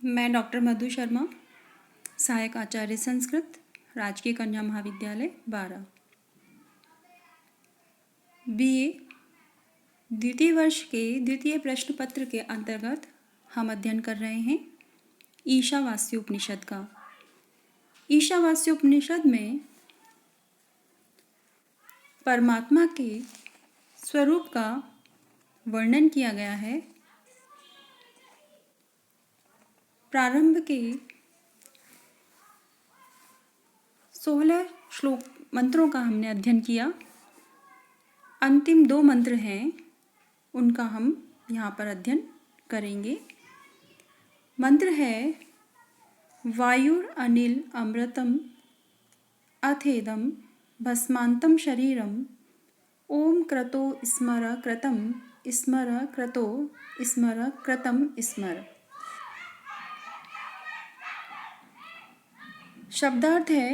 मैं डॉक्टर मधु शर्मा, सहायक आचार्य संस्कृत, राजकीय कन्या महाविद्यालय 12, BA द्वितीय वर्ष के द्वितीय प्रश्न पत्र के अंतर्गत हम अध्ययन कर रहे हैं ईशावास्य उपनिषद का। ईशावास्य उपनिषद में परमात्मा के स्वरूप का वर्णन किया गया है। प्रारंभ के 16 श्लोक मंत्रों का हमने अध्ययन किया। अंतिम 2 मंत्र हैं, उनका हम यहाँ पर अध्ययन करेंगे। मंत्र है वायुर अनिल अमृतम अथेदम भस्मांतम शरीरम ओम क्रतो स्मर क्रतम स्मर क्रतो स्मर क्रतम स्मर। शब्दार्थ है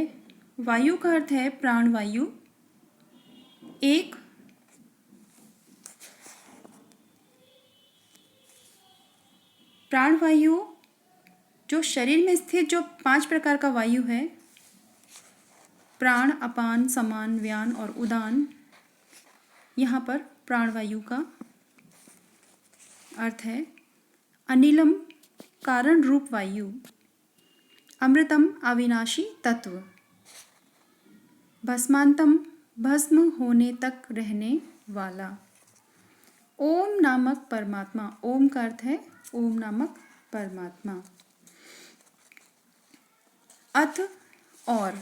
वायु का अर्थ है प्राणवायु। एक प्राणवायु जो शरीर में स्थित जो 5 प्रकार का वायु है, प्राण, अपान, समान, व्यान और उदान, यहाँ पर प्राणवायु का अर्थ है। अनिलम कारण रूप वायु, अमृतम अविनाशी तत्व, भस्मांतम भस्म होने तक रहने वाला, ओम नामक परमात्मा। ओम का अर्थ है ओम नामक परमात्मा। अथ और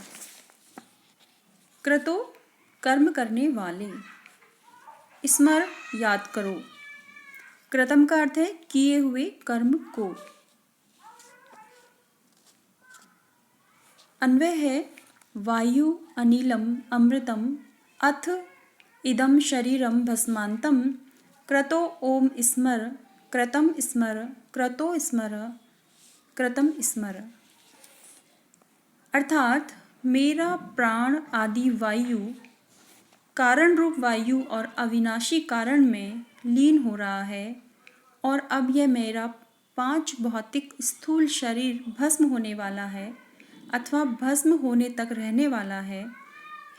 क्रतो कर्म करने वाले, स्मर याद करो। कृतम का अर्थ है किए हुए कर्म को। अन्वय है वायु अनिलम अमृतम अथ इदम शरीरम भस्मांतम क्रतो ओम स्मर क्रतम स्मर क्रतो स्मर क्रतम स्मर। अर्थात मेरा प्राण आदि वायु कारण रूप वायु और अविनाशी कारण में लीन हो रहा है और अब यह मेरा 5 भौतिक स्थूल शरीर भस्म होने वाला है अथवा भस्म होने तक रहने वाला है।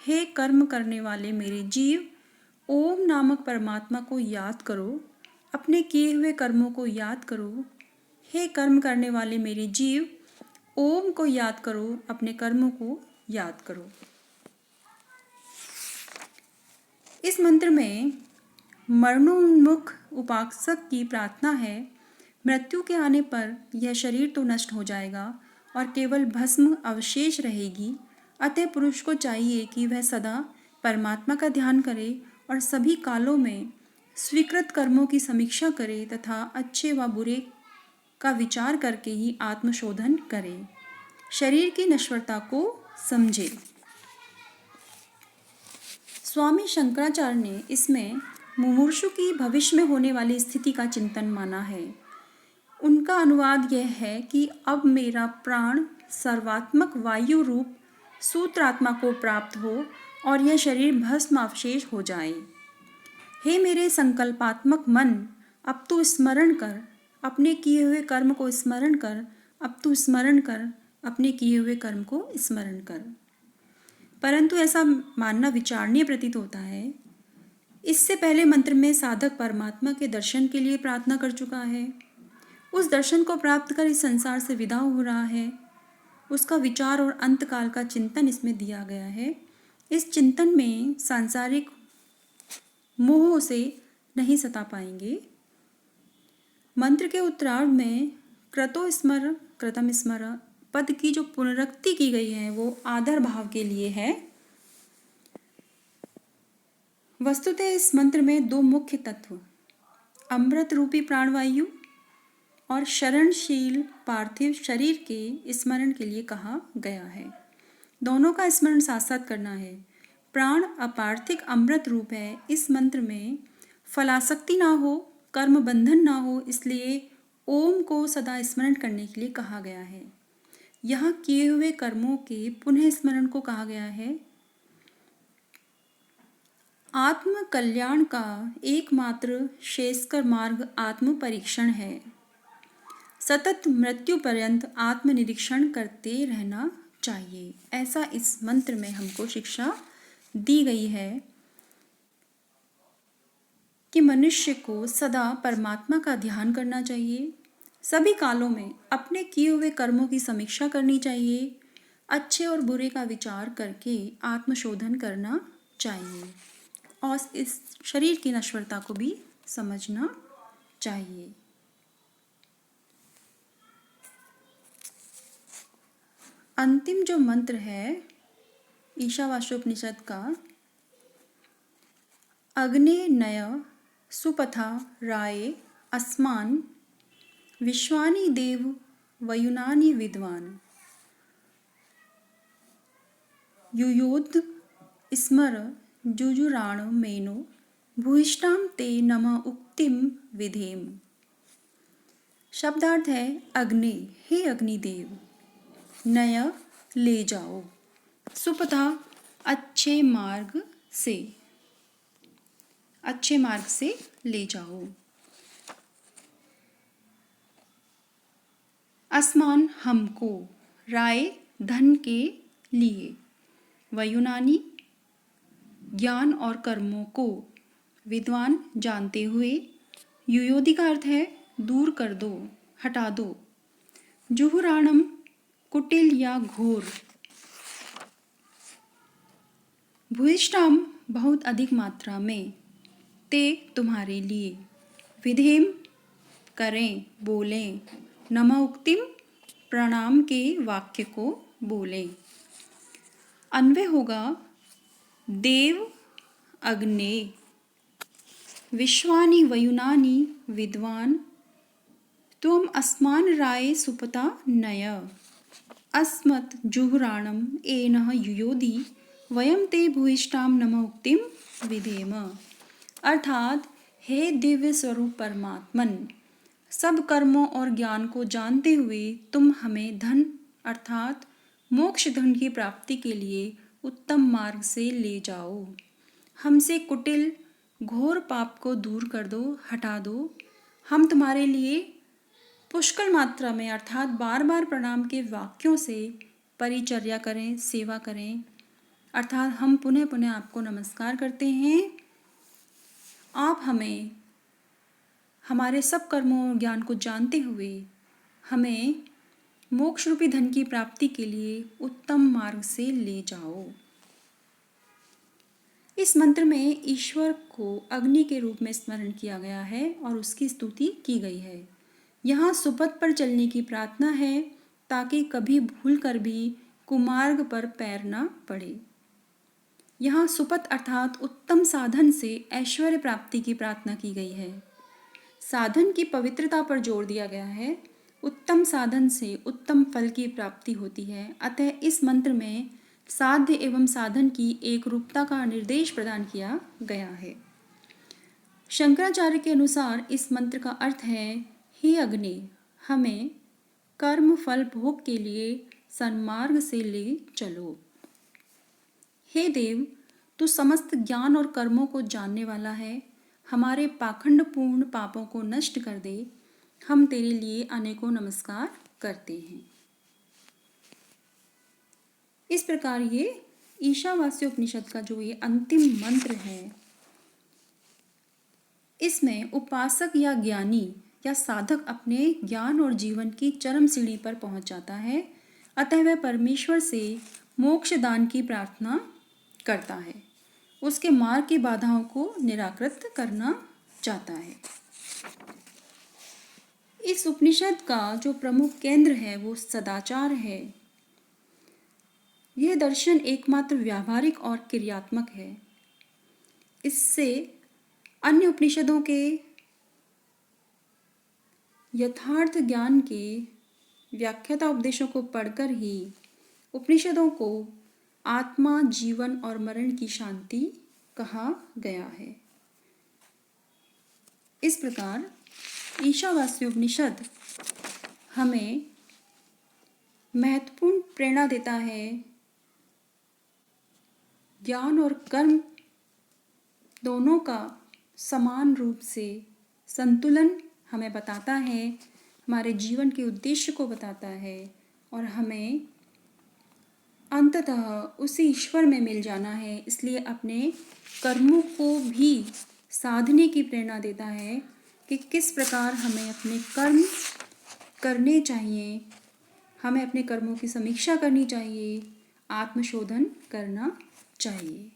हे कर्म करने वाले मेरे जीव, ओम नामक परमात्मा को याद करो, अपने किए हुए कर्मों को याद करो। हे कर्म करने वाले मेरे जीव, ओम को याद करो, अपने कर्मों को याद करो। इस मंत्र में मरणोन्मुख उपासक की प्रार्थना है। मृत्यु के आने पर यह शरीर तो नष्ट हो जाएगा और केवल भस्म अवशेष रहेगी। अतः पुरुष को चाहिए कि वह सदा परमात्मा का ध्यान करे और सभी कालों में स्वीकृत कर्मों की समीक्षा करे तथा अच्छे व बुरे का विचार करके ही आत्मशोधन करे, शरीर की नश्वरता को समझे। स्वामी शंकराचार्य ने इसमें मुमूर्षु की भविष्य में होने वाली स्थिति का चिंतन माना है। उनका अनुवाद यह है कि अब मेरा प्राण सर्वात्मक वायु रूप सूत्रात्मा को प्राप्त हो और यह शरीर भस्म अवशेष हो जाए। हे मेरे संकल्पात्मक मन, अब तू स्मरण कर, अपने किए हुए कर्म को स्मरण कर। अब तू स्मरण कर, अपने किए हुए कर्म को स्मरण कर। परंतु ऐसा मानना विचारणीय प्रतीत होता है। इससे पहले मंत्र में साधक परमात्मा के दर्शन के लिए प्रार्थना कर चुका है। उस दर्शन को प्राप्त कर इस संसार से विदा हो रहा है। उसका विचार और अंतकाल का चिंतन इसमें दिया गया है। इस चिंतन में सांसारिक मोह से नहीं सता पाएंगे। मंत्र के उत्तरार्ध में क्रतो स्मर क्रतम स्मर पद की जो पुनरुक्ति की गई है वो आदर भाव के लिए है। वस्तुतः इस मंत्र में 2 मुख्य तत्व अमृत रूपी प्राणवायु और शरणशील पार्थिव शरीर के स्मरण के लिए कहा गया है। दोनों का स्मरण साथ साथ करना है। प्राण अपार्थिक अमृत रूप है। इस मंत्र में फलासक्ति ना हो, कर्म बंधन ना हो, इसलिए ओम को सदा स्मरण करने के लिए कहा गया है। यहाँ किए हुए कर्मों के पुनः स्मरण को कहा गया है। आत्म कल्याण का एकमात्र श्रेयस्कर मार्ग आत्म परीक्षण है। सतत मृत्यु पर्यंत आत्मनिरीक्षण करते रहना चाहिए। ऐसा इस मंत्र में हमको शिक्षा दी गई है कि मनुष्य को सदा परमात्मा का ध्यान करना चाहिए, सभी कालों में अपने किए हुए कर्मों की समीक्षा करनी चाहिए, अच्छे और बुरे का विचार करके आत्मशोधन करना चाहिए और इस शरीर की नश्वरता को भी समझना चाहिए। अंतिम जो मंत्र है ईशावास्योपनिषद का, अग्ने नय सुपथा राये अस्मान विश्वानि देव वयुनानि विद्वान युयोध स्मर जुजुराण मेनो भूयिष्ठाम ते नमः उक्तिम विधेम। शब्दार्थ है अग्नि, हे अग्निदेव, नय ले जाओ, सुपथा अच्छे मार्ग से ले जाओ, अस्मान हमको, राय धन के लिए, वयुनानी ज्ञान और कर्मों को, विद्वान जानते हुए, युयोधि का अर्थ है दूर कर दो, हटा दो, जुहुराणम कुटिल या घोर, भूयिष्ठाम बहुत अधिक मात्रा में, ते तुम्हारे लिए, विधेम करें, बोलें, नमः उक्तिम प्रणाम के वाक्य को बोलें। अन्वय होगा देव अग्ने विश्वानि वयुनानि विद्वान त्वम अस्मान राय सुपता नय अस्मत् जुहुराणम एनः युयोधि वयम ते भूयिष्ठाम नमः उक्तिम विधेम। अर्थात हे दिव्य स्वरूप परमात्मन, सब कर्मों और ज्ञान को जानते हुए तुम हमें धन अर्थात मोक्ष धन की प्राप्ति के लिए उत्तम मार्ग से ले जाओ, हमसे कुटिल घोर पाप को दूर कर दो, हटा दो, हम तुम्हारे लिए पुष्कल मात्रा में अर्थात बार बार प्रणाम के वाक्यों से परिचर्या करें, सेवा करें, अर्थात हम पुनः पुनः आपको नमस्कार करते हैं। आप हमें हमारे सब कर्मों और ज्ञान को जानते हुए हमें मोक्ष रूपी धन की प्राप्ति के लिए उत्तम मार्ग से ले जाओ। इस मंत्र में ईश्वर को अग्नि के रूप में स्मरण किया गया है और उसकी स्तुति की गई है। यहाँ सुपथ पर चलने की प्रार्थना है ताकि कभी भूल कर भी कुमार्ग पर पैर न पड़े। यहाँ सुपथ अर्थात उत्तम साधन से ऐश्वर्य प्राप्ति की प्रार्थना की गई है। साधन की पवित्रता पर जोर दिया गया है। उत्तम साधन से उत्तम फल की प्राप्ति होती है। अतः इस मंत्र में साध्य एवं साधन की एक रूपता का निर्देश प्रदान किया गया है। शंकराचार्य के अनुसार इस मंत्र का अर्थ है, हे अग्नि, हमें कर्म फल भोग के लिए सन्मार्ग से ले चलो। हे देव, तू समस्त ज्ञान और कर्मों को जानने वाला है, हमारे पाखंडपूर्ण पापों को नष्ट कर दे। हम तेरे लिए अनेकों नमस्कार करते हैं। इस प्रकार ये ईशावास्योपनिषद का जो ये अंतिम मंत्र है, इसमें उपासक या ज्ञानी या साधक अपने ज्ञान और जीवन की चरम सीढ़ी पर पहुंच जाता है। अतः वह परमेश्वर से मोक्ष दान की प्रार्थना करता है, उसके मार्ग की बाधाओं को निराकृत करना चाहता है। इस उपनिषद का जो प्रमुख केंद्र है वो सदाचार है। यह दर्शन एकमात्र व्यावहारिक और क्रियात्मक है। इससे अन्य उपनिषदों के यथार्थ ज्ञान के व्याख्याता उपदेशों को पढ़कर ही उपनिषदों को आत्मा, जीवन और मरण की शांति कहा गया है। इस प्रकार ईशावास्योपनिषद हमें महत्वपूर्ण प्रेरणा देता है। ज्ञान और कर्म दोनों का समान रूप से संतुलन हमें बताता है। हमारे जीवन के उद्देश्य को बताता है और हमें अंततः उसी ईश्वर में मिल जाना है। इसलिए अपने कर्मों को भी साधने की प्रेरणा देता है कि किस प्रकार हमें अपने कर्म करने चाहिए, हमें अपने कर्मों की समीक्षा करनी चाहिए, आत्मशोधन करना चाहिए।